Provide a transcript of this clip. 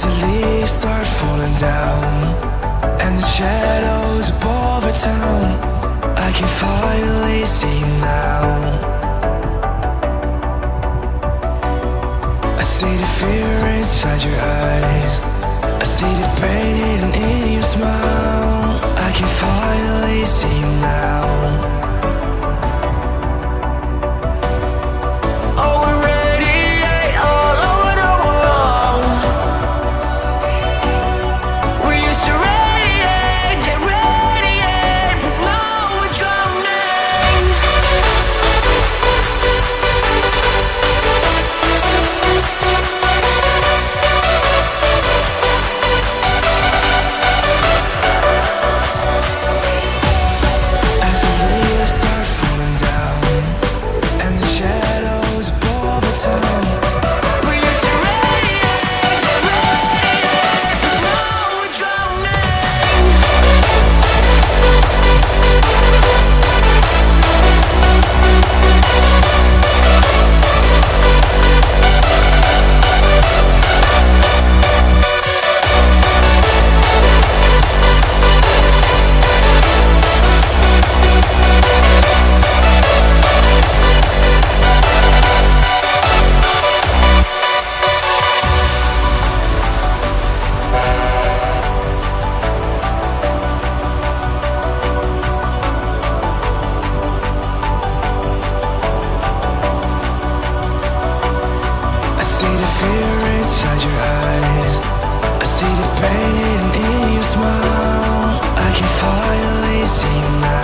As the leaves start falling down and the shadows above the town, I can finally see you now. I see the fear inside your eyes, I see the pain hidden in your smile. I can finally see you now. Oh, we radiate all over the world. We used to radiate, get radiate, but now we're drowning. As the leaves start falling down and the shadows above the town, we used to radiate, but now we're drowning. I see the fear inside your eyes, I see the pain hidden in your smile. I can finally see you now.